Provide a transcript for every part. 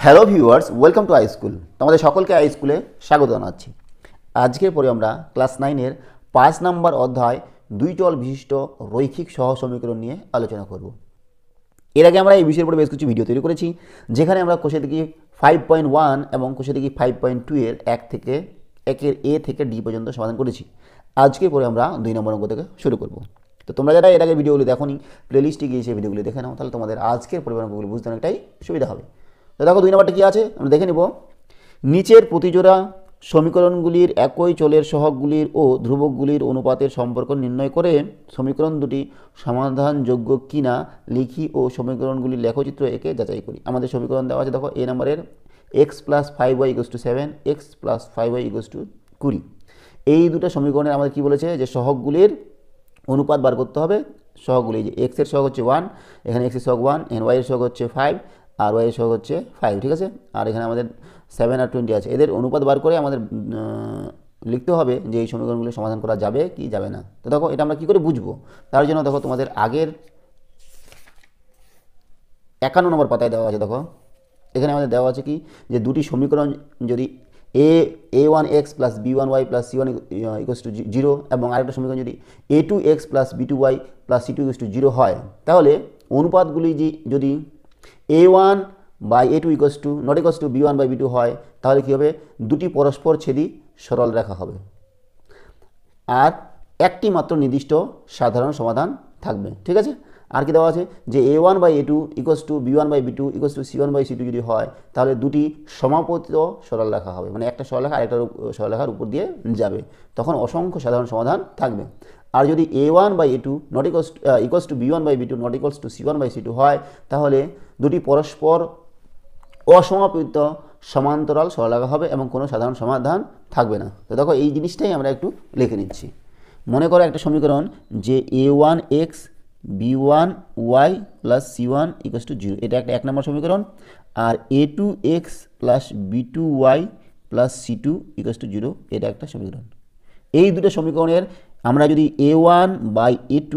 Hello viewers, welcome to I school. তোমাদের সকলকে I স্কুলে স্বাগত জানাচ্ছি। আজকের পরে আমরা ক্লাস 9-এর 5 নম্বর অধ্যায় দুই চল বিশিষ্ট রৈখিক সহ সমীকরণ নিয়ে আলোচনা করব। এর আগে আমরা এই বিষয়ের উপরে বেশ কিছু ভিডিও তৈরি করেছি, যেখানে আমরা কোষে দেখি 5.1 এবং কোষে দেখি 5.2 এর একের এ থেকে ডি পর্যন্ত সমাধান করেছি। আজকের পরে আমরা 2 নম্বর অঙ্ক থেকে শুরু করব। তো তোমরা যারা এর আগে ভিডিওগুলি দেখোনি, প্লেলিস্টে গিয়ে সেই ভিডিওগুলি দেখে নাও, তাহলে তোমাদের আজকের পরিমাণ অঙ্কগুলি বুঝতে অনেকটাই সুবিধা হবে। তো দেখো 2 নম্বরটা কী আছে আমরা দেখে নেব। নিচের প্রতিজোড়া সমীকরণগুলির একই চলের সহগগুলির ও ধ্রুবকগুলির অনুপাতের সম্পর্ক নির্ণয় করে সমীকরণ দুটি সমাধানযোগ্য কিনা লিখি ও সমীকরণগুলির লেখচিত্র এঁকে যাচাই করি। আমাদের সমীকরণ দেওয়া আছে, দেখো এ নম্বরের x + 5y = 7, x + 5y = 20। এই দুটো সমীকরণের আমাদের কী বলেছে যে সহগগুলির অনুপাত বার করতে হবে। সহগগুলি যে x এর সহগ হচ্ছে 1, এখানে x এর সহগ 1, এখানে y এর সহগ হচ্ছে 5 আর y এর সহগ হচ্ছে 5, ঠিক আছে। আর এখানে আমাদের 7 আর 20 আছে, এদের অনুপাত বার করে আমাদের লিখতে হবে যে এই সমীকরণগুলি সমাধান করা যাবে কি যাবে না। তো দেখো এটা আমরা কী করে বুঝবো, তার জন্য দেখো তোমাদের আগের 51 নম্বর পাতায় দেওয়া আছে। দেখো এখানে আমাদের দেওয়া আছে কি যে দুটি সমীকরণ যদি a1x + b1y + c1 = 0 এবং আরেকটা সমীকরণ যদি a2x + b2y + c2 = 0 হয়, তাহলে অনুপাতগুলি যদি a1/a2 = b1/b2 হয়, তাহলে কী হবে, দুটি পরস্পর ছেদি সরল রেখা হবে আর একটি মাত্র নির্দিষ্ট সাধারণ সমাধান থাকবে, ঠিক আছে। আর কি দেওয়া আছে যে a1/a2 = b1/b2 = c1/c2 যদি হয়, তাহলে দুটি সমাপতিত সরল রেখা হবে, মানে একটা সরলরেখা আরেকটা সরলরেখার উপর দিয়ে যাবে, তখন অসংখ্য সাধারণ সমাধান থাকবে। আর যদি a1/a2 = b1/b2 = c1/c2 হয়, তাহলে দুটি পরস্পর অসমাপিত সমান্তরাল সরলরেখা হবে এবং কোনো সাধারণ সমাধান থাকবে না। তো দেখো এই জিনিসটাই আমরা একটু লিখে নিচ্ছি। মনে করো একটা সমীকরণ যে a1x b1y + c1 = 0, এটা একটা 1 নম্বর সমীকরণ। আর a2x + b2y + c2 = 0, এটা একটা সমীকরণ। এই দুটো সমীকরণের আমরা যদি a1/a2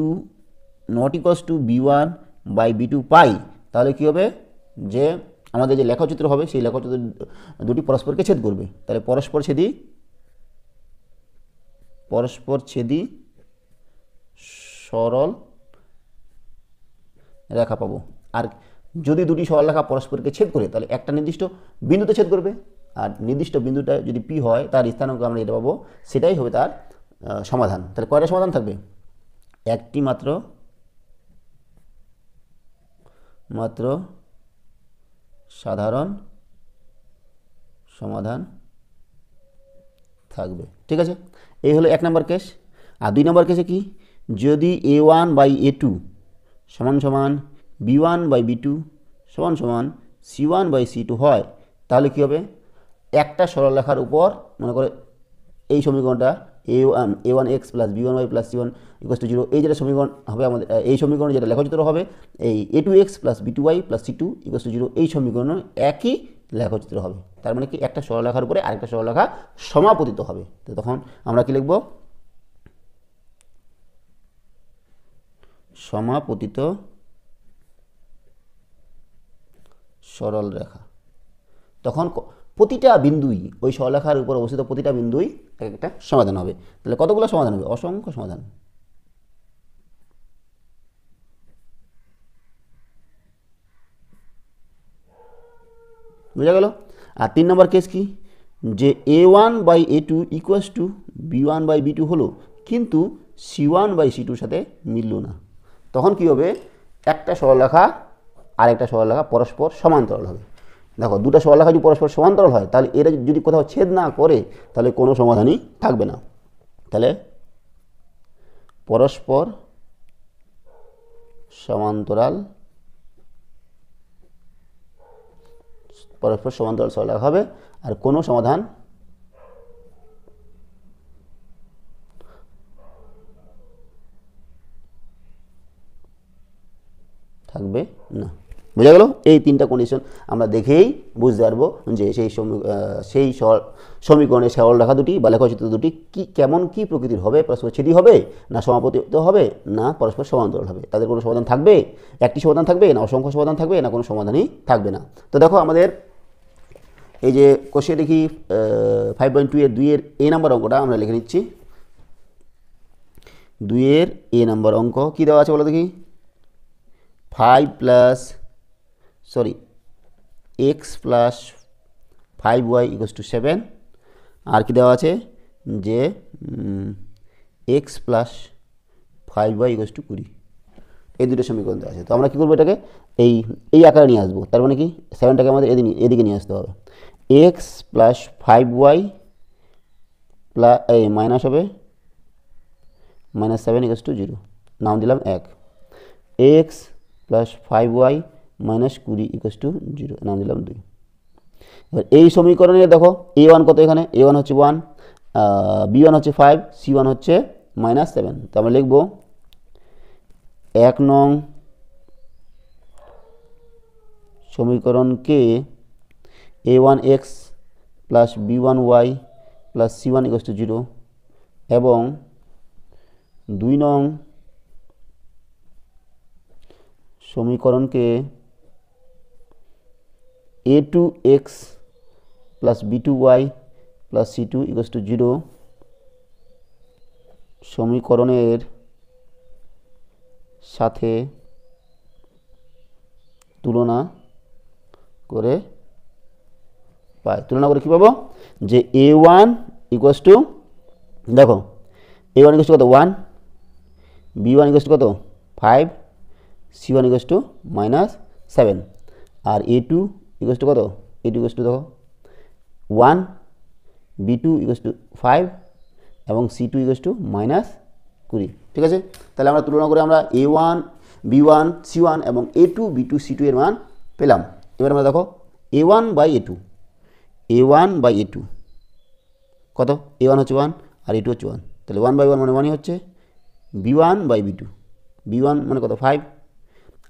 ≠ b1/b2 পাই, তাহলে কী হবে যে আমাদের যে লেখচিত্র হবে সেই লেখচিত্র দুটি পরস্পরকে ছেদ করবে, তাহলে পরস্পরছেদী সরল রেখা পাবো। আর যদি দুটি সরল রেখা পরস্পরকে ছেদ করে, তাহলে একটা নির্দিষ্ট বিন্দুতে ছেদ করবে, আর নির্দিষ্ট বিন্দুটা যদি পি হয় তার স্থানাঙ্ক আমরা এটা পাবো, সেটাই হবে তার সমাধান। তাহলে কয়টা সমাধান থাকবে, একটি মাত্র সাধারণ সমাধান থাকবে, ঠিক আছে। এই হলো 1 নম্বর কেস। আর 2 নম্বর কেসে কি, যদি a1/a2 = b1/b2 = c1/c2 হয়, তাহলে কী হবে, একটা সরলরেখার উপর মনে করে এই সমীকরণটা a1x + b1y + c1 = 0, এই যেটা সমীকরণ হবে আমাদের, এই সমীকরণে যেটা লেখচিত্র হবে এই a2x + b2y + c2 = 0, এই সমীকরণে একই লেখচিত্র হবে। তার মানে কি একটা সরলরেখার উপরে আরেকটা সরলরেখা সমাপতিত হবে। তো তখন আমরা কি লিখব, সমাপতিত সরল রেখা। তখন প্রতিটা বিন্দুই ওই সরলরেখার উপর অবস্থিত প্রতিটা বিন্দুই একটা সমাধান হবে। তাহলে কতগুলো সমাধান হবে, অসংখ্য সমাধান। বুঝা গেল। আর 3 নম্বর কেস কি, যে a1/a2 = b1/b2 হলো, কিন্তু c1/c2 সাথে মিলল না, তখন কি হবে, একটা সরলরেখা আরেকটা সরলরেখা পরস্পর সমান্তরাল হবে। দেখো দুটো সরলরেখা যদি পরস্পর সমান্তরাল হয়, তাহলে এরা যদি কোথাও ছেদ না করে, তাহলে কোনো সমাধানই থাকবে না। তাহলে পরস্পর সমান্তরাল সরলরেখা হবে আর কোনো সমাধান থাকবে না। বুঝা গেল। এই 3টা কন্ডিশন আমরা দেখেই বুঝতে পারবো যে সেই সমীকরণের সরলরেখা দুটি বা লেখচিত্র দুটি কেমন কি প্রকৃতির হবে, পরস্পর ছেদি হবে না সমাপতিত হবে না পরস্পর সমান্তরাল হবে, তাদের কোনো সমাধান থাকবে, একটি সমাধান থাকবে না অসংখ্য সমাধান থাকবে না কোনো সমাধানই থাকবে না। তো দেখো আমাদের এই যে কোষে দেখি 5.2 এর 2 এর এ নাম্বার অঙ্কটা আমরা লিখে নিচ্ছি। 2 এর এ নাম্বার অঙ্ক কী দেওয়া আছে বলো দেখি, 5 plus x plus 5y equals to 7, আর কি দেওয়া আছে যে x plus 5y equals to 20। এই দুটো সমীকরণ দেওয়া আছে। তো আমরা কী করবো, এটাকে এই আকারে নিয়ে আসবো। তার মানে কি 7টাকে আমাদের এদিকে নিয়ে আসতে হবে। X plus 5y plus minus হবে -7 ইকুয়ালস টু 0, নাম দিলাম 1। X plus 5y minus 20 equals to 0, নাম দিলাম 2। এবার এই সমীকরণে দেখো a1 কত, এখানে a1 হচ্ছে 1, b1 হচ্ছে 5, c1 হচ্ছে -7। তো আমরা লিখব 1 নং সমীকরণকে a1x plus b1y plus c1 equals two 0 এবং 2 নং সমীকরণকে a2x plus b2y plus c2 equals to 0 সমীকরণের সাথে তুলনা করে পাই। তুলনা করে কী পাবো, যে a1 ইকুয়ালস টু, দেখো a1 ইকুয়ালস টু কত 1, b1 ইকুয়ালস টু কত 5, c1 ইকুয়ালস টু -7, আর a2 ইকুয়ালস টু কত, a2 ইকুয়ালস টু দেখো 1, b2 ইকুয়ালস টু 5 এবং c2 ইকুয়ালস টু -20। ঠিক আছে, তাহলে আমরা তুলনা করে আমরা a1 b1 c1 এবং a2 b2 c2 এর মান পেলাম। এবার আমরা দেখো a1 বাই a2 কত, a1 হচ্ছে 1 আর a2 হচ্ছে 1, তাহলে 1/1 মানে 1ই হচ্ছে। b1 বাই b1 মানে কত 5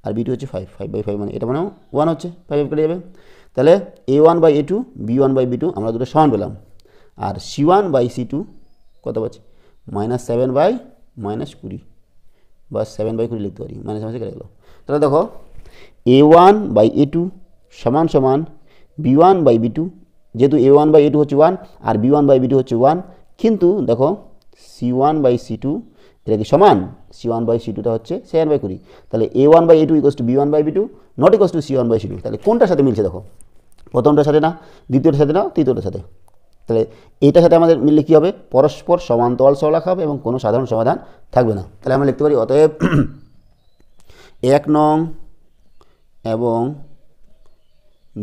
আর b2 হচ্ছে 5/5 মানে এটা মানেও 1 হচ্ছে, 5 কেটে যাবে। তাহলে a1 by a2 b1 by b2 আমরা দুটো সমান পেলাম। আর c1 বাই c2 কত পাচ্ছি, -7/-20 বা 7/20 লিখতে পারি, মাইনাস কেটে গেল। তাহলে দেখো a1 বাই a2 সমান সমান b1 বাই b2, যেহেতু a1 বাই a2 হচ্ছে 1 আর b1 বাই b2 হচ্ছে 1, কিন্তু দেখো c1 বাই c2 এটা কি সমান, c1 বাই c2টা হচ্ছে 7/20। তাহলে a1 by a2 equals to b1 by b2 not equals to c1 by c2। তাহলে কোনটার সাথে মিলছে দেখো, প্রথমটার সাথে না, দ্বিতীয়টার সাথে না, তৃতীয়টার সাথে। তাহলে এইটার সাথে আমাদের মিললে কী হবে, পরস্পর সমান্তরাল সরলরেখা হবে এবং কোনো সাধারণ সমাধান থাকবে না। তাহলে আমরা লিখতে পারি অতএব 1 নং এবং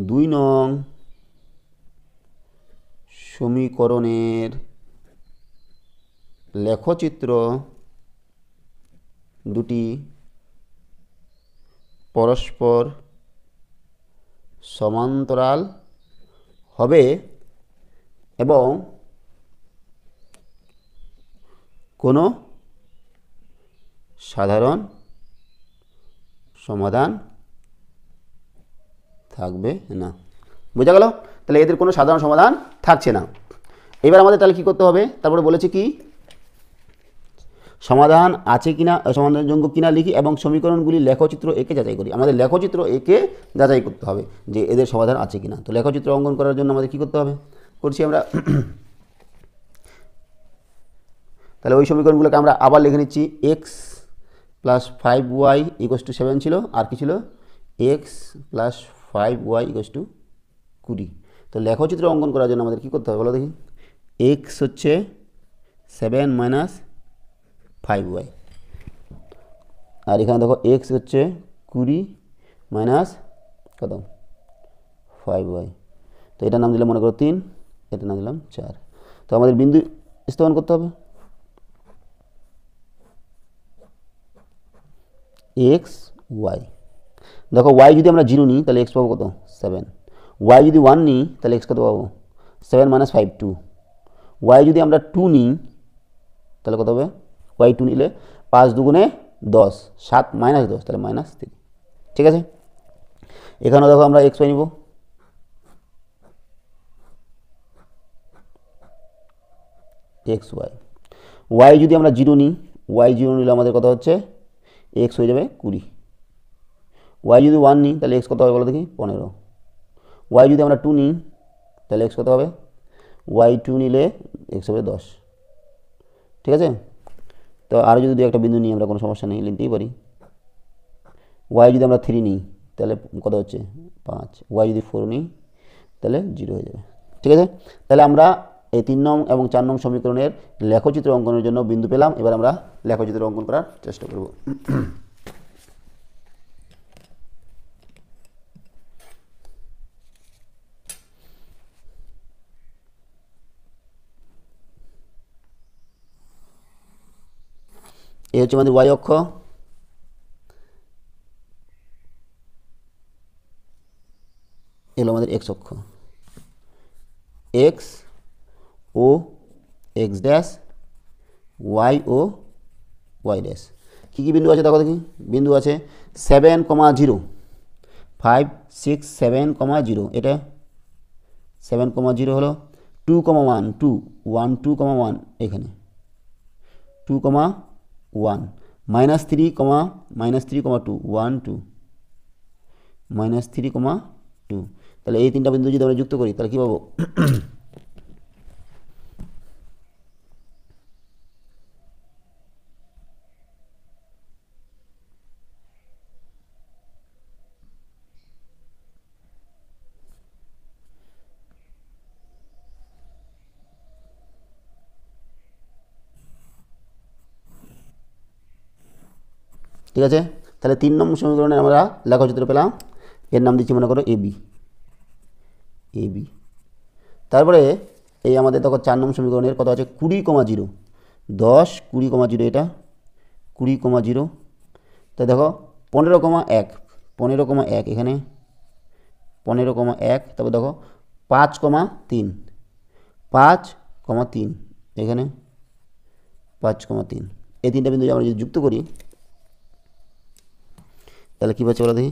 2 নং সমীকরণের লেখচিত্র দুটি পরস্পর সমান্তরাল হবে এবং কোনো সাধারণ সমাধান থাকবে না। বোঝা গেল? তাহলে এদের কোনো সাধারণ সমাধান থাকছে না। এবার আমাদের তাহলে কী করতে হবে, তারপরে বলেছে কি সমাধান আছে কিনা, সমাধানযোগ্য কিনা লিখি এবং সমীকরণগুলি লেখচিত্র এঁকে যাচাই করি। আমাদের লেখচিত্র এঁকে যাচাই করতে হবে যে এদের সমাধান আছে কিনা। তো লেখচিত্র অঙ্কন করার জন্য আমাদের কী করতে হবে, করছি আমরা। তাহলে ওই সমীকরণগুলোকে আমরা আবার লিখে নিচ্ছি। X plus 5y equals to 7 ছিল, আর কি ছিল x plus 5y equals to 20। তো লেখচিত্র অঙ্কন করার জন্য আমাদের কী করতে হবে বলো দেখি। এক্স হচ্ছে 7 মাইনাস 5y, আর এখানে দেখো এক্স হচ্ছে 20 মাইনাস কত 5y। তো এটার নাম দিলাম মনে করো 3, এটার নাম দিলাম 4। তো আমাদের বিন্দু স্থাপন করতে হবে। এক্স ওয়াই, দেখো ওয়াই যদি আমরা 0 নিই তাহলে এক্স পাবো কত 7, ওয়াই যদি 1 নিই তাহলে এক্স কত পাবো 7 মাইনাস 5 2, ওয়াই যদি আমরা 2 নিই তাহলে কত হবে, ওয়াই 2 নিলে 5 দুগুণে 10, 7 মাইনাস 10 তাহলে -3। ঠিক আছে, এখানেও দেখো আমরা এক্স ওয়াই নিব। এক্স ওয়াই, ওয়াই যদি আমরা 0 নিই, ওয়াই 0 নিলে আমাদের কত হচ্ছে এক্স হয়ে যাবে 20। ওয়াই যদি 1 নিই তাহলে এক্স কত হবে বলো দেখি 15। ওয়াই যদি আমরা 2 নিই তাহলে এক্স কত হবে, y2 নিলে এক্স হবে 10। ঠিক আছে, তো আরও যদি একটা বিন্দু নিই আমরা, কোনো সমস্যা নেই, নিতেই পারি। y যদি আমরা 3 নিই তাহলে কত হচ্ছে 5, y যদি 4 নিই তাহলে 0 হয়ে যাবে। ঠিক আছে, তাহলে আমরা এই 3 নং এবং 4 নং সমীকরণের লেখচিত্র অঙ্কনের জন্য বিন্দু পেলাম। এবার আমরা লেখচিত্র অঙ্কন করার চেষ্টা করব। এই হচ্ছে আমাদের y অক্ষ, এলো আমাদের x অক্ষ, x ও x ড্যাশ, y ও y ড্যাশ। কী কী বিন্দু আছে দেখো দেখি। বিন্দু আছে 7,0, 5, 6, 7,0, এটা 7,0 হলো। 2,1, 2, 1, 2,1 এখানে 2,1, -3, -3,2, 1, 2, -3,2। তাহলে এই তিনটা বিন্দু যদি আমরা যুক্ত করি তাহলে কী পাবো, ঠিক আছে। তাহলে 3 নম্বর সমীকরণে আমরা লেখচিত্র পেলাম, এর নাম দিচ্ছি মনে করো এবি। তারপরে এই আমাদের দেখো 4 নম্বর সমীকরণের কত আছে 20,0, 10, 20,0, এটা 20,0। তাই দেখো 15,1, 15,1 এখানে 15,1। তারপর দেখো 5,3, 5,3 এখানে 5,3। এই তিনটা বিন্দু আমরা যদি যুক্ত করি তাহলে কী পাচ্ছে বলো দেখি,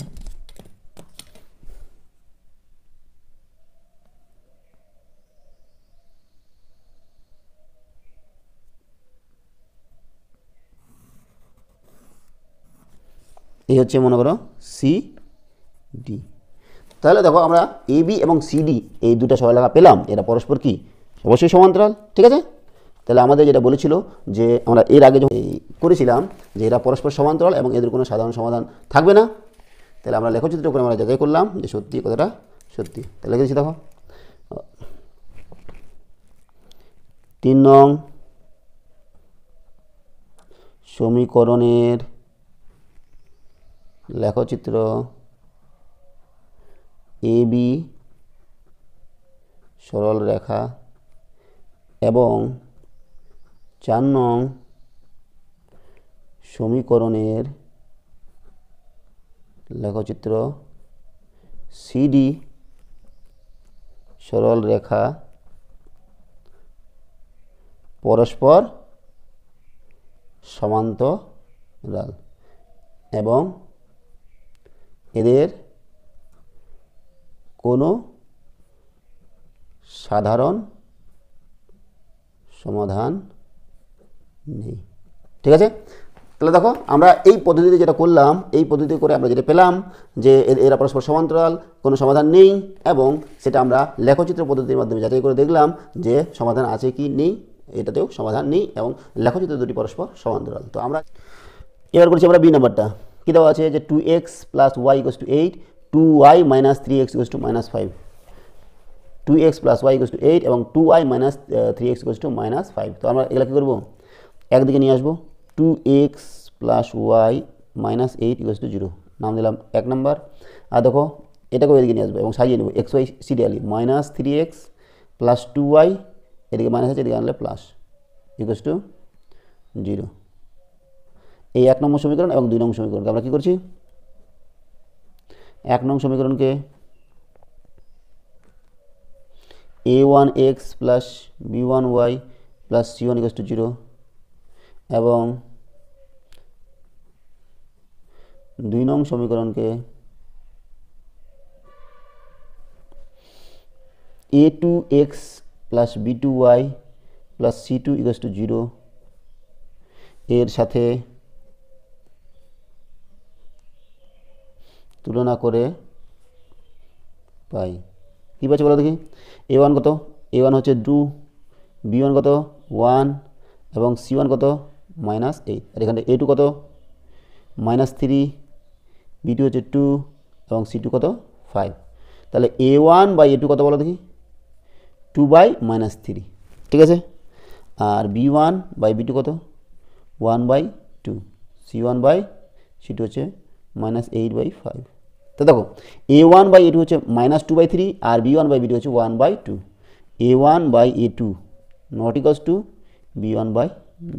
এই হচ্ছে মনে করো সি ডি। তাহলে দেখো আমরা এ বি এবং সি ডি এই দুটো সরলরেখা পেলাম, এরা পরস্পর কি অবশ্যই সমান্তরাল। ঠিক আছে, তাহলে আমাদের যেটা বলেছিল যে আমরা এর আগে যখন করেছিলাম যে এরা পরস্পর সমান্তরাল এবং এদের কোনো সাধারণ সমাধান থাকবে না। তাহলে আমরা লেখচিত্র করে আমরা যাচাই করলাম যে সত্যি কথাটা সত্যি। তাহলে লিখেছি দেখো 3 নং সমীকরণের লেখচিত্র এ বি সরল রেখা এবং 4 নং সমীকরণের লেখচিত্র সিডি সরল রেখা পরস্পর সমান্তরাল এবং এদের কোনো সাধারণ সমাধান নেই। ঠিক আছে, তাহলে দেখো আমরা এই পদ্ধতিতে যেটা করলাম, এই পদ্ধতি করে আমরা যেটা পেলাম যে এরা পরস্পর সমান্তরাল, কোনো সমাধান নেই, এবং সেটা আমরা লেখচিত্র পদ্ধতির মাধ্যমে যাচাই করে দেখলাম যে সমাধান আছে কি নেই, এটাতেও সমাধান নেই এবং লেখচিত্র দুটি পরস্পর সমান্তরাল। তো আমরা এবার করছি আমরা বি নাম্বারটা। কী দেওয়া আছে যে 2x + y = 8, 2y - 3x = -5, 2x + y = 8 এবং 2y - 3x = -5। তো আমরা এগুলো কী করবো, একদিকে নিয়ে আসবো। 2x + y - 8 = 0 নাম দিলাম 1 নম্বর। আর দেখো এটাকেও এদিকে নিয়ে আসবো এবং সাজিয়ে নেবো xy সিরিয়ালি, -3x + 2y, এদিকে মাইনাস আছে, এদিকে আনলে প্লাস, = 0। এই 1 নম্বর সমীকরণ এবং 2 নম্বর সমীকরণকে আমরা কী করছি, 1 নং সমীকরণকে a1x + b1y + c1 = 0 এবং 2 নং সমীকরণকে a2x + b2y + c2 = 0 এর সাথে তুলনা করে পাই। কি কী পাচ্ছি বলো দেখি, A1 কত, A1 হচ্ছে 2, B1 কত 1 এবং C1 কত -8, আর এখানে A2 কত -3, B2 হচ্ছে 2 এবং C2 কত 5। তাহলে A1 বাই A2 কত বলো দেখি, 2/-3, ঠিক আছে। আর B1 বাই B2 কত 1/2, C1/C2 হচ্ছে -8/5। তো দেখো A1 বাই A2 হচ্ছে -2/3 আর B1 বাই B2 হচ্ছে 1/2। A1 by A2 not equals to B1 by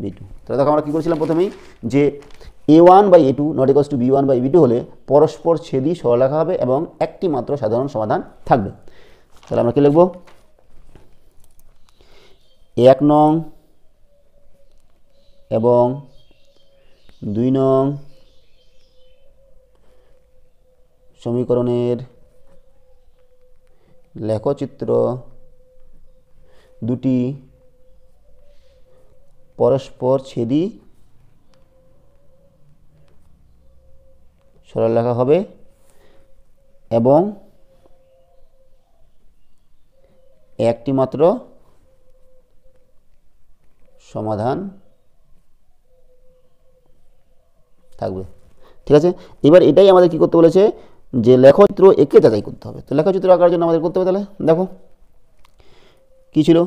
B2। তাহলে দেখো আমরা কী করেছিলাম প্রথমেই, যে A1 by A2 not equals to B1 by B2 হলে পরস্পর ছেদি সরলরেখা হবে এবং একটি মাত্র সাধারণ সমাধান থাকবে। তাহলে আমরা কী লিখব, 1 নং এবং 2 নং সমীকরণের লেখচিত্র দুটি পরস্পর ছেদি সরলরেখা হবে এবং একটি মাত্র সমাধান থাকবে, ঠিক আছে। এবার এটাই আমাদের কী করতে বলেছে, যে লেখচিত্র একে যাচাই করতে হবে। তো লেখচিত্র আঁকার জন্য আমাদের করতে হবে, তাহলে দেখো কী ছিল,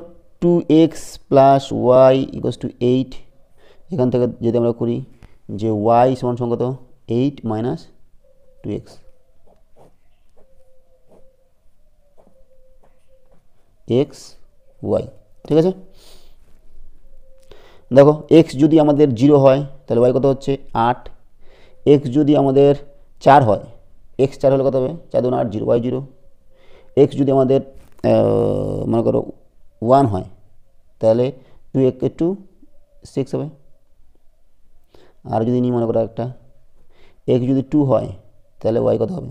2x + y = 8। এখান থেকে যদি আমরা করি যে y সমান কত 8 - 2x, y, ঠিক আছে। দেখো x যদি আমাদের 0 হয় তাহলে y কত হচ্ছে 8, x যদি আমাদের 4 হয়, x 4 হলে কত হবে 4 × 8 0, y 0। x যদি আমাদের মনে করো 1 হয় তাহলে 2 × 2 6 হবে। আর যদি নিই মনে করো একটা x যদি 2 হয় তাহলে y কত হবে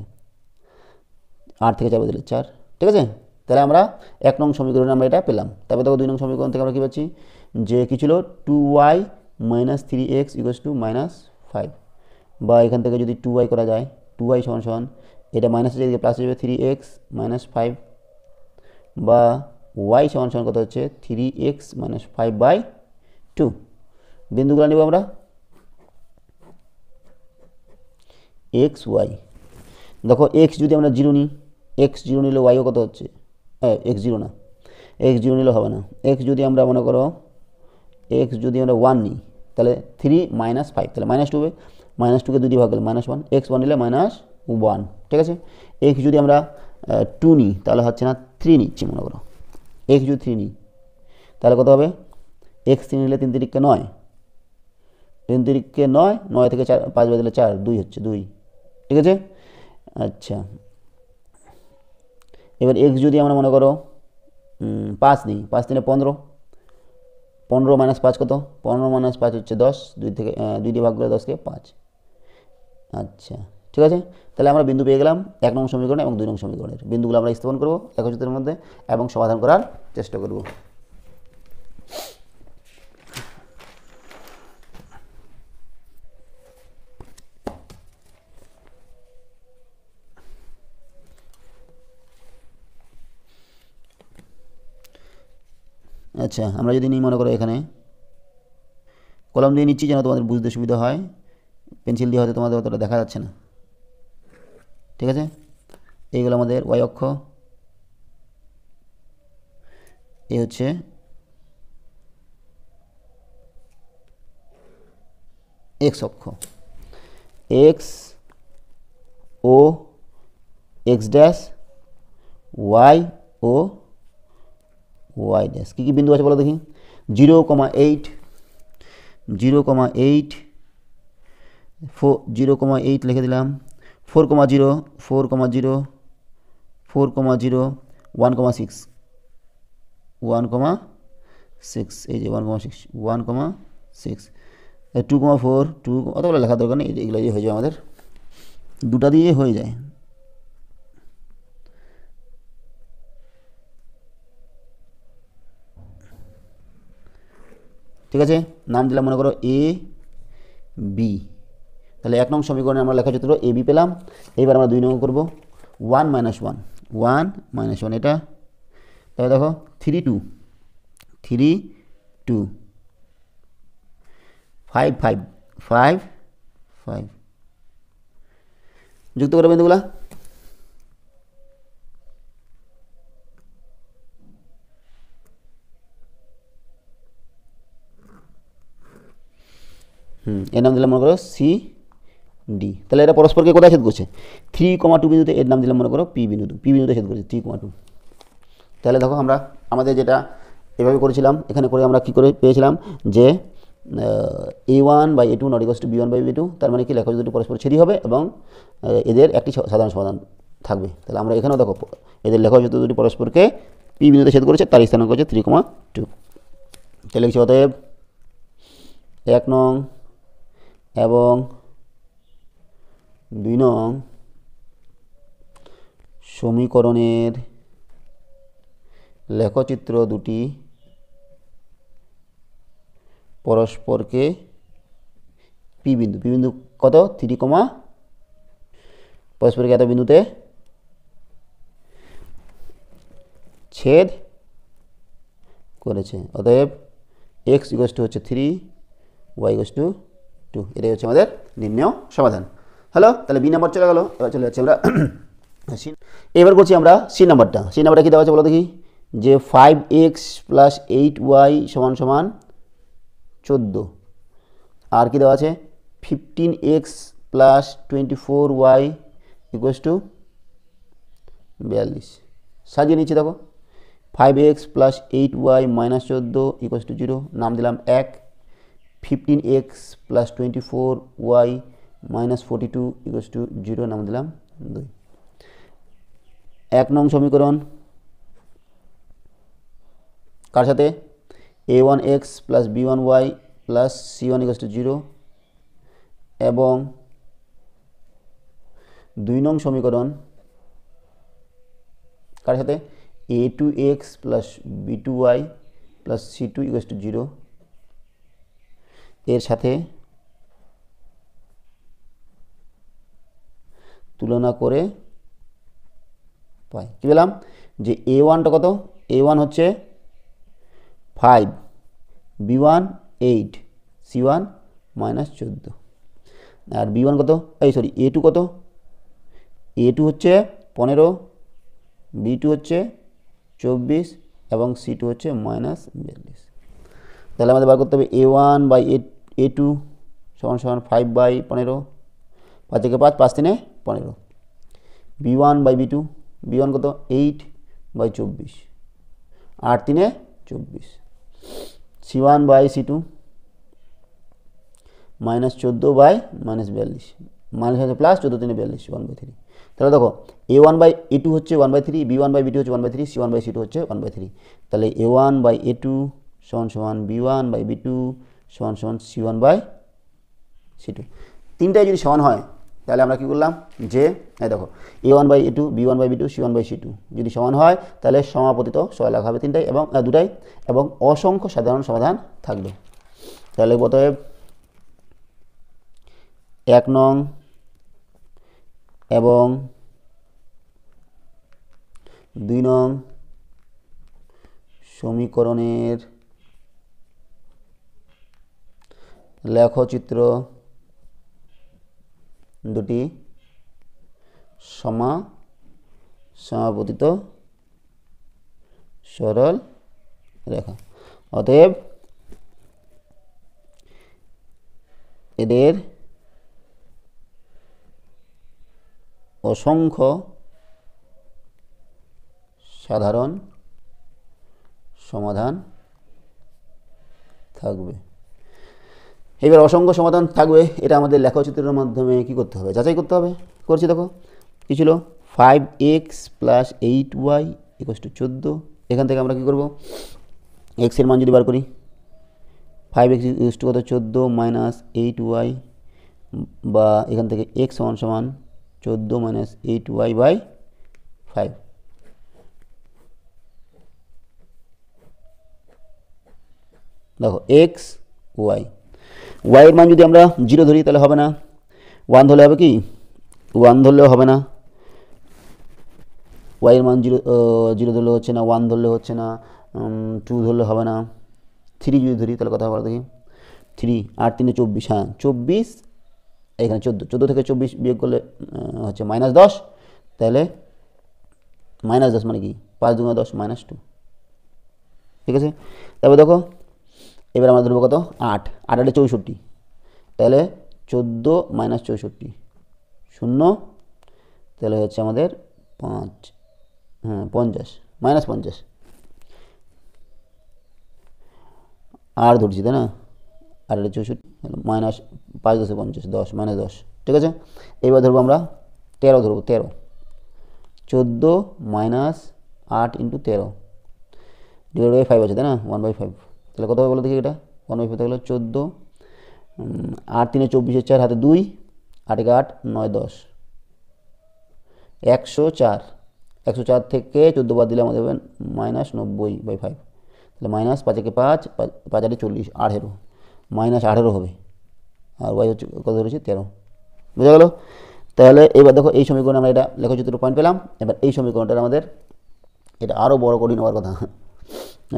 8 থেকে 4 বদলে 4, ঠিক আছে। তাহলে আমরা 1 নং সমীকরণে আমরা এটা পেলাম। তারপর দেখো 2 নং সমীকরণ থেকে আমরা কী পাচ্ছি, যে কী ছিল 2y - 3x = -5, বা এখান থেকে যদি 2y করা যায়, 2y সমান এটা মাইনাস এদিকে প্লাস হয়ে যাবে 3x - 5, বা y সমান কত হচ্ছে 3x - 5/2। বিন্দুগুলো নেব আমরা x y। দেখো x যদি আমরা 0 নিই, x 0 নিলে yও কত হচ্ছে, x 0 না, x 0 নিলে হবে না। x যদি আমরা মনে করো x যদি আমরা 1 নিই তাহলে 3 - 5, তাহলে -2 হবে, -2কে 2 দিয়ে ভাগ করলে -1, x 1 নিলে -1, ঠিক আছে। x যদি আমরা 2 নিই তাহলে হচ্ছে না 3 নিচ্ছি মনে করো, x যদি 3 নিই তাহলে কত হবে, x 3 নিলে 3 3 9, 3 3 9, 9 থেকে 4 5 বাদ দিলে 4, 2 হচ্ছে 2, ঠিক আছে। আচ্ছা এবার x যদি আমরা মনে করো 5 নিই, 5 দিনে 15, 15 - 5 কত, 15 - 5 হচ্ছে 10, 2 থেকে 2 দিয়ে ভাগ করলে 10কে 5। আচ্ছা ঠিক আছে, তাহলে আমরা বিন্দু পেয়ে গেলাম 1 নং সমীকরণ এবং 2 নং সমীকরণের। বিন্দুগুলো আমরা স্থাপন করব লেখচিত্রের মধ্যে এবং সমাধান করার চেষ্টা করব। আচ্ছা আমরা যদি নিই মনে করো এখানে কলম দিয়ে নিচ্ছি যেন তোমাদের বুঝতে সুবিধা হয়, পেন্সিল দিয়ে হয়তো তোমাদের অতটা দেখা যাচ্ছে না, ঠিক আছে। এইগুলো আমাদের y অক্ষ, এ হচ্ছে x অক্ষ, x ও x ড্যাশ, y ও y ড্যাশ। কী কী বিন্দু আছে বলো দেখি, 0,8, 0,8, 0,8 লিখে দিলাম, 4,0, 4,0, 4,0, 1,6, 1,6, এই যে 1,6, 1,6, 2,4, 2, অতগুলো লেখা দরকার নেই, এগুলো দিয়ে হয়ে যায় আমাদের, দুটা দিয়ে হয়ে যায়। ঠিক আছে, নাম দিলাম মনে করো এ বি। তাহলে 1 নং সমীকরণে আমরা লেখচিত্র এ বি পেলাম। এবার আমরা 2 নং করব, 1 - 1, 1 - 1 এটা, তাহলে দেখো 3 2 3 2 5 5 5 5 যুক্ত করে বিন্দুগুলা। এর নাম দিলাম মনে করো সি ডি। তাহলে এটা পরস্পরকে কোথায় ছেদ করছে? 3,2 বিন্দুতে এর নাম দিলাম মনে করো পি বিন্দু, পি বিন্দুতে ছেদ করছে 3,2। তাহলে দেখো আমরা আমাদের যেটা এভাবে করেছিলাম, এখানে করে আমরা কি করে পেয়েছিলাম যে a1/a2 not equals two b1/b2, তার মানে কি লেখক দুটো পরস্পর ছেদি হবে এবং এদের একটি সাধারণ সমাধান থাকবে। তাহলে আমরা এখানেও দেখো এদের লেখক দুটি পরস্পরকে পি বিন্দুতে ছেদ করেছে, তার স্থানাঙ্ক হচ্ছে 3,2। তাহলে লিখছি অতএব 1 নং এবং 2 নং সমীকরণের লেখচিত্র দুটি পরস্পরকে পি বিন্দু, পি বিন্দু কত 3, পরস্পরকে এত বিন্দুতে ছেদ করেছে। অতএব x = হচ্ছে 3, y = 2। এটাই হচ্ছে আমাদের নির্ণয় সমাধান। হ্যালো, তাহলে বি নাম্বার চলে গেল। এবার চলে যাচ্ছি আমরা এবার করছি আমরা সি নাম্বারটা। সি নাম্বারটা কী দেওয়া আছে বলো দেখি? যে 5x + 8y = 14। আর কি দেওয়া আছে? 15x + 24y = 42। সাজিয়ে নিচ্ছি দেখো। 5x + 8y - 14 = 0, নাম দিলাম 1। 15x + 24y - 42 = 0, নাম দিলাম 2। 1 নং সমীকরণ কার সাথে? a1x + b1y + c1 = 0 এবং 2 নং সমীকরণ কার সাথে? a2x + b2y + c2 = 0 এর সাথে তুলনা করে পাই। কী পেলাম? যে a1টা কত? a1 হচ্ছে 5, b1 8, c1 -14। আর b1 কত? a2 কত? a2 হচ্ছে 15, b2 হচ্ছে 24 এবং c2 হচ্ছে -42। তাহলে আমাদের বার করতে হবে a1/a2 = 5/15, 5 থেকে 5, 5 3 15। b1/b2, b1 কত? 8/24, 8 3 24। c1/c2 -14/42, মাইনাস হচ্ছে প্লাস, 14 3 42, 1/3। তাহলে দেখো a1/a2 হচ্ছে 1/3, b1/b2 হচ্ছে 1/3, c1/c2 হচ্ছে 1/3। তাহলে a1/a2 = b1/b2 = c1/c2। তিনটাই যদি সমান হয় তাহলে আমরা কী করলাম? যে দেখো a1/a2, b1/b2, c1/c2 যদি সমান হয় তাহলে সমাপতিত সহায়ক হবে তিনটাই এবং দুটাই, এবং অসংখ্য সাধারণ সমাধান থাকবে। তাহলে অতএব 1 নং এবং 2 নং সমীকরণের লেখচিত্র দুটি সমাপতিত সরল রেখা। অতএব এদের অসংখ্য সাধারণ সমাধান থাকবে। এবার অসংখ্য সমাধান থাকবে, এটা আমাদের লেখচিত্রের মাধ্যমে কি করতে হবে? যাচাই করতে হবে। করছি দেখো, কী ছিল? 5x + 8y = 14। এখান থেকে আমরা কি করব? x এর মান যদি বার করি, 5x = কত? 14 - 8y, বা এখান থেকে x = 14 - 8y/5। দেখো x y, y এর মান যদি আমরা 0 ধরি তাহলে হবে না, 1 ধরলে হবে কি? 1 ধরলেও হবে না, ওয়াইয়ের মান 0 ধরলে হচ্ছে না, 1 ধরলে হচ্ছে না, 2 ধরলে হবে না, 3 যদি ধরি তাহলে কথা বলো দেখি। 3 8 3 24, হ্যাঁ 24, এখানে 14 থেকে 24 বিয়োগ করলে হচ্ছে -10, তাহলে -10 মানে কি 5 2 10 -2, ঠিক আছে। তারপর দেখো এবার আমরা ধরবো কত 8 8 8 64, তাহলে 14 - 64 0, তাহলে হচ্ছে আমাদের 5, হ্যাঁ 50 -50 আর ধরছি তাই না, 8 8 64 -5 10 50 10 -10, ঠিক আছে। এবার ধরবো আমরা 13 ধরবো, 13 14 -8 × 13 / 5 আছে তাই না, 1/5, তাহলে কত হবে বলো দেখি এটা, 1/5 থাকলে 14, 8 3 24, 4 হাতে 2, 8 8 9 10, 104, 104 থেকে 14 বাদ দিলে আমাদের হবে -90/5, তাহলে -5 5 5 5 8 40 18, -18 হবে, আর ওয়াই হচ্ছে কত ধরেছি 13, বুঝা গেল। তাহলে এবার দেখো এই সমীকরণে আমরা এটা লেখচিত্র পয়েন্ট পেলাম। এবার এই সমীকরণটা আমাদের এটা আরও বড় কঠিন হওয়ার কথা।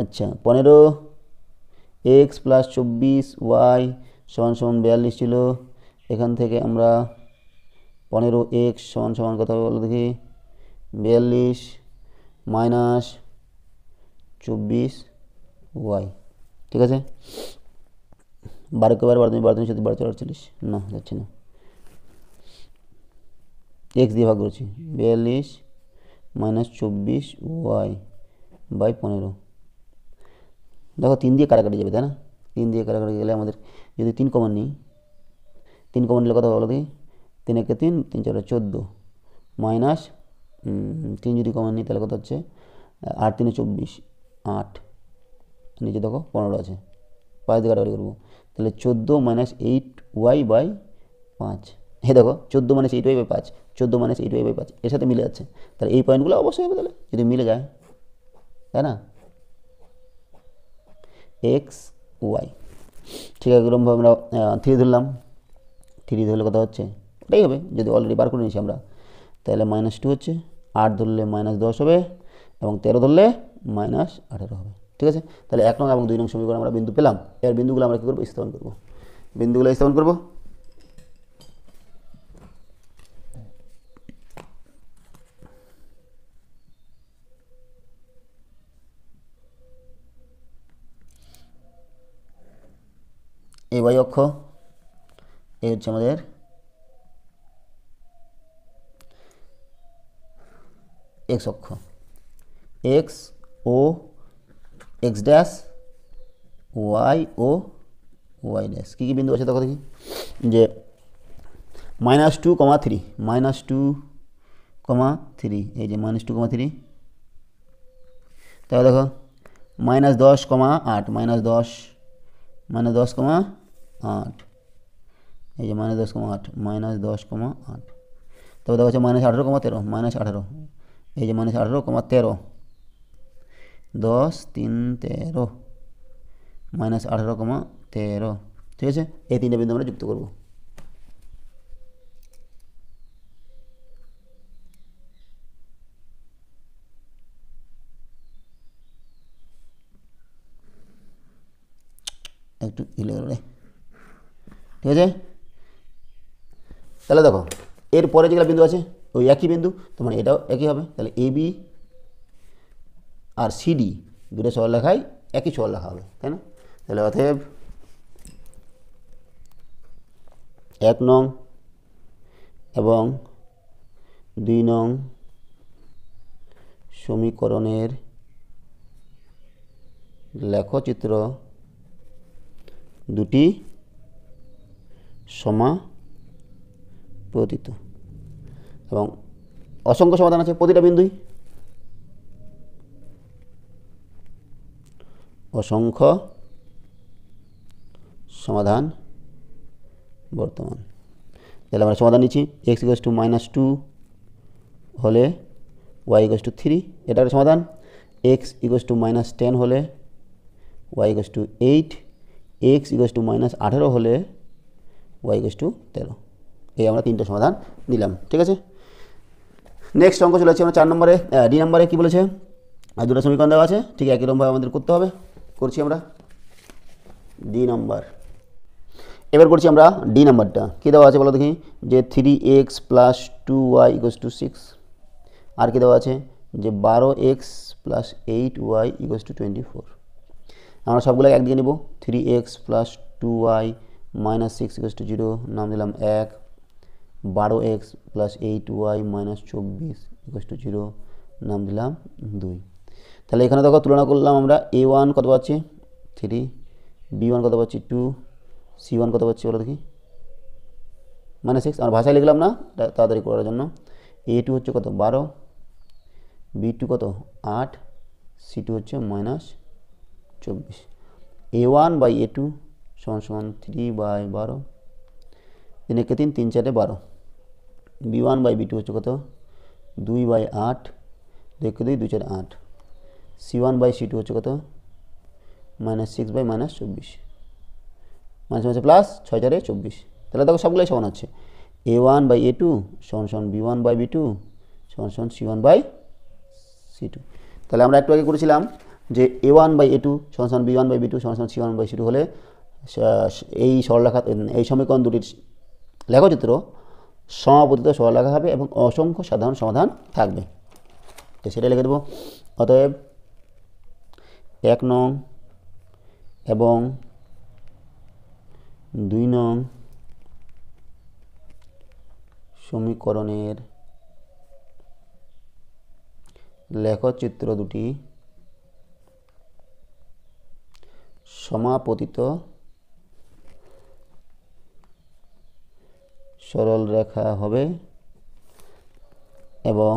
আচ্ছা 15x + 24y = 42 ছিল, এখান থেকে আমরা 15x = কত হবে বলো দেখি, 42 - 24y, ঠিক আছে। 12 কে 12 12 সাথে 12 48, না যাচ্ছে না, এক্স দিয়ে ভাগ করছি, 42 - 24y/15, দেখো 3 দিয়ে কাটাকাটি যাবে তাই না, 3 দিয়ে কাটাকাটি গেলে আমাদের যদি 3 কমন নিই, 3 কমন নিলে কত বলো দেখি, 3 1 3 3 4 14 মাইনাস 3 যদি কমন নিই তাহলে কত হচ্ছে 8 3 24 8, নিচে দেখো 15 আছে, 5 দিয়ে কাটাকাটি করবো, তাহলে 14 - 8y/5, হ্যাঁ দেখো 14 - 8y/5, 14 - 8y/5 এর সাথে মিলে যাচ্ছে, তাহলে এই পয়েন্টগুলো অবশ্যই হবে, তাহলে যদি মিলে যায় তাই না, এক্স ওয়াই, ঠিক আছে। এরকমভাবে আমরা 3 ধরলাম, 3 ধরলে কথা হচ্ছে ওটাই হবে, যদি অলরেডি বার করে নিয়েছি আমরা, তাহলে -2 হচ্ছে, 8 ধরলে -10 হবে, এবং 13 ধরলে -18 হবে, ঠিক আছে। তাহলে 1 নং এবং 2 নং সমীকরণ আমরা বিন্দু পেলাম। এর বিন্দুগুলো আমরা কী করবো, স্থাপন করবো, বিন্দুগুলো স্থাপন করবো। এই ওয়াই অক্ষ, এই হচ্ছে আমাদের এক্স অক্ষ, এক্স ও এক্স ড্যাশ, ওয়াই ও ওয়াই ড্যাশ, কী কী বিন্দু আছে দেখো দেখি, যে -2, 3 -2, 3, এই যে -2, 3, তাহলে দেখো -10, 8 -10, -10, 8, এই যে -10, 8 -10, 8, তবে দেখো হচ্ছে -18, 13 -18, এই যে -18, 13 10 3 13 -18, 13, ঠিক আছে। এই 3টে বিন্দু আমরা যুক্ত করবো। একটু হিলে গেল রে, ঠিক আছে। তাহলে দেখো এরপরে যেগুলো বিন্দু আছে ওই একই বিন্দু, তো মানে এটাও একই হবে, তাহলে এ বি আর সিডি দুটো সরলরেখায় একই সরলরেখা হবে তাই না। তাহলে অতএব 1 নং এবং 2 নং সমীকরণের লেখচিত্র দুটি সমাপতিত, এবং অসংখ্য সমাধান আছে প্রতিটা বিন্দুই, অসংখ্য সমাধান বর্তমান। তাহলে আমরা সমাধান নিচ্ছি, x = -2 হলে y = 3, এটা একটা সমাধান। x = -10 হলে y = 8, x = -18 হলে y = 13, এই আমরা 3টে সমাধান নিলাম, ঠিক আছে। নেক্সট অঙ্ক চলে যাচ্ছে আমরা 4 নম্বরে। ডি নম্বরে কী বলেছে, আর দুটো সমীকরণ দেওয়া আছে, ঠিক একই রকমভাবে আমাদের করতে হবে। করছি আমরা ডি নাম্বার। এবার করছি আমরা ডি নাম্বারটা। কী দেওয়া আছে বলো দেখি, যে 3x + 2y = 6। আর কী দেওয়া আছে, যে 12x + 8y = 24। আমরা সবগুলোকে একদিকে নেব। 3x + 2y - 6 = 0, নাম দিলাম 1। 12x + 8y - 24 = 0, নাম দিলাম 2। তাহলে এখানে দেখো তুলনা করলাম আমরা, a1 কত পাচ্ছি 3, b1 কত পাচ্ছি 2, c1 কত পাচ্ছি বলো দেখি -6। আমরা ভাষায় লিখলাম না তাড়াতাড়ি করার জন্য। a2 হচ্ছে কত 12, b2 কত 8, c2 হচ্ছে -24। a1/a2 = 3/12, 3 × 3 3 × 4 12। b1/b2 হচ্ছে কত 2/8, 2 × 2 2 × 4 8। c1/c2 হচ্ছে কত -6/-24, মাঝে মাঝে প্লাস 6 × 4 = 24। তাহলে দেখো সবগুলোই সমান হচ্ছে। a1/a2 = b1/b2 = c1/c2। তাহলে আমরা একটু আগে করেছিলাম যে a1/a2 = b1/b2 = c1/c2 হলে এই সরলরেখা, এই সমীকরণ দুটির লেখচিত্র সমাপতিত সরলরেখা হবে এবং অসংখ্য সাধারণ সমাধান থাকবে। তো সেটা লিখে দেবো। অতএব 1 নং এবং 2 নং সমীকরণের লেখচিত্র দুটি সমাপতিত সরল রেখা হবে এবং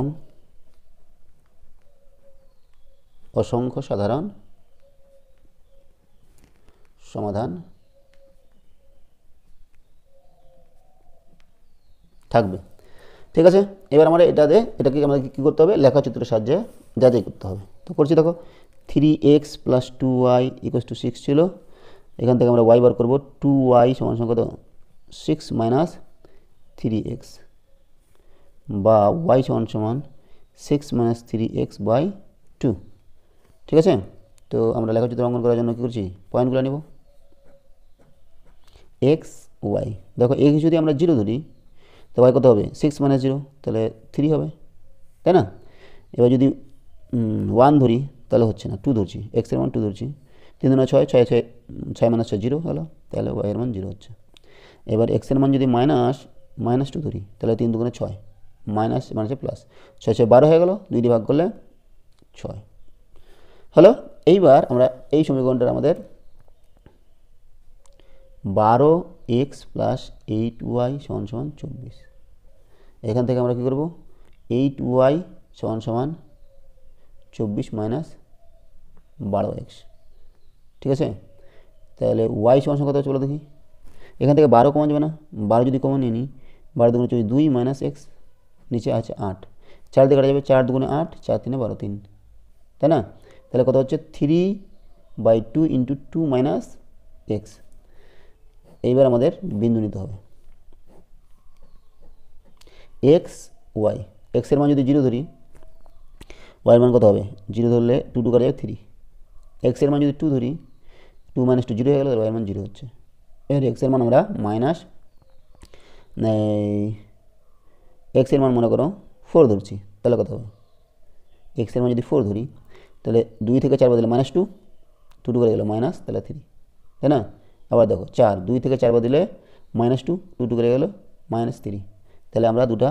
অসংখ্য সাধারণ সমাধান থাকবে। ঠিক আছে, এবার আমরা এটাকে আমাদের কী করতে হবে, লেখাচিত্রের সাহায্যে যাচাই করতে হবে। তো করছি দেখো, 3x + 2y = 6 ছিল। এখান থেকে আমরা y বার করবো। 2y = কত 6 - 3x, বা y = 6 - 3x/2। ঠিক আছে, তো আমরা লেখাচিত্র অঙ্কন করার জন্য কী করছি, পয়েন্টগুলো নেব। x y, দেখো x যদি আমরা 0 ধরি তো y কত হবে 6 - 0, তাহলে 3 হবে, তাই না? এবার যদি 1 ধরি তাহলে হচ্ছে না, 2 ধরছি, x এর মান 2 ধরছি। 3 × 6 6 6 - 6 0 হলো, তাহলে y এর মান 0 হচ্ছে। এবার x এর মান যদি -2 ধরি তাহলে 3 × 2 = 6, মাইনাস মানে প্লাস, 6 6 12 হয়ে গেল, 2 দিয়ে ভাগ করলে 6 হলো। এইবার আমরা এই সমীকরণটা আমাদের 12x + 8y = 24। এখান থেকে আমরা কী করব, 8y = 24 - 12x। ঠিক আছে, তাহলে y = কত চলো দেখি। এখান থেকে 12 কমন যাবে না, 12 যদি কমন নিয়ে নিই, 12 × 2 = 2 - x, নিচে আছে 8, 4 দিয়ে কাটা যাবে, 4 × 2 = 8, 4 × 3 = 12, 3, তাই না? তাহলে কত হচ্ছে 3/2 × 2 - x। এইবার আমাদের বিন্দু নিতে হবে x y। x এর মান যদি 0 ধরি, y এর মান কত হবে, 0 ধরলে 2 2 কাটা যাবে 3। x এর মান যদি 2 ধরি, 2 - 2 0 হয়ে গেল, y এর মান 0 হচ্ছে। এবার x এর মান আমরা x এর মান মনে করো 4 ধরছি, তাহলে কত হবে, x এর মান যদি 4 ধরি তাহলে 2 থেকে 4 বদলে -2, 2 2 করে গেল মাইনাস, তাহলে 3, তাই না? আবার দেখো 4, 2 থেকে 4 বদলে -2, 2 2 করে গেল -3। তাহলে আমরা দুটা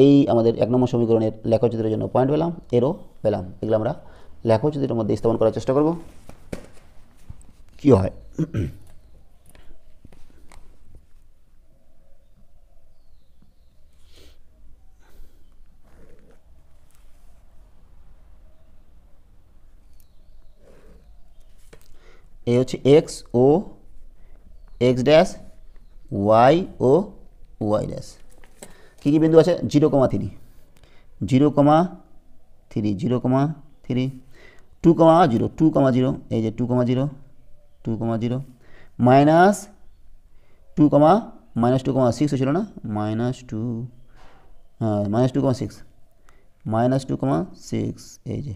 এই আমাদের 1 নম্বর সমীকরণের লেখচিত্রের জন্য পয়েন্ট পেলাম, এরও পেলাম। এগুলো আমরা লেখচিত্রের মধ্যে স্থাপন করার চেষ্টা করব, কি হয়। এই হচ্ছে এক্স ও এক্স ড্যাশ, ওয়াই ও ওয়াই ড্যাশ। কী কী বিন্দু আছে, 0, 3, 0, 3, 0, 3, 2, 0, 2, 0, এই যে 2, 0, 2, 0, -2, -2,6 ছিল না, -2, হ্যাঁ -2,6, -2,6, এই যে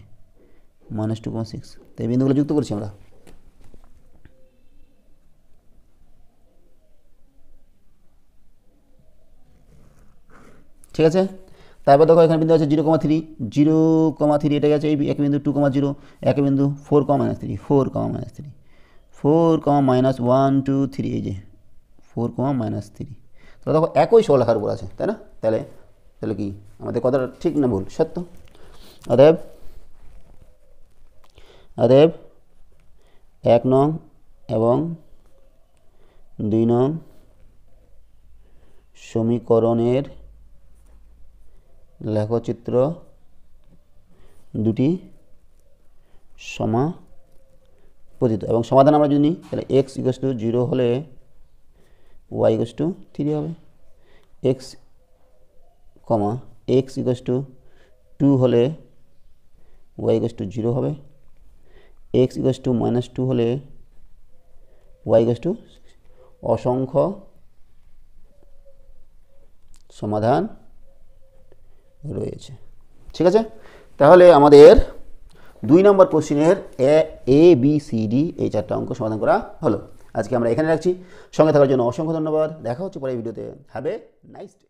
-2,6, তো এই বিন্দুগুলো যুক্ত করছি আমরা। ঠিক আছে, তারপর দেখো এখানে বিন্দু আছে 0,3, 0,3 এটা গেছে এই এক বিন্দু 2,0, এক বিন্দু 4,-3, 4,-3, 4,-1, 2, 3, এই যে 4,-3। তো দেখো একই সরলরেখার উপর আছে, তাই না? তাহলে তাহলে কি আমাদের কথাটা ঠিক না ভুল? সত্য। অতএব অতএব 1 নং এবং 2 নং সমীকরণের লেখচিত্র দুটি সমাপতিত, এবং সমাধান আমরা যদি নিই তাহলে x = 0 হলে y = 3 হবে, x, x = 2 হলে y = 0 হবে, x = -2 হলে y = অসংখ্য সমাধান রয়েছে। ঠিক আছে, তাহলে আমাদের 2 নম্বর কোশ্চেনের এ বি সি ডি এই 4টা অঙ্ক সমাধান করা হলো। আজকে আমরা এখানে রাখছি। সঙ্গে থাকার জন্য অসংখ্য ধন্যবাদ। দেখা হচ্ছে পরের ভিডিওতে। Have a nice day.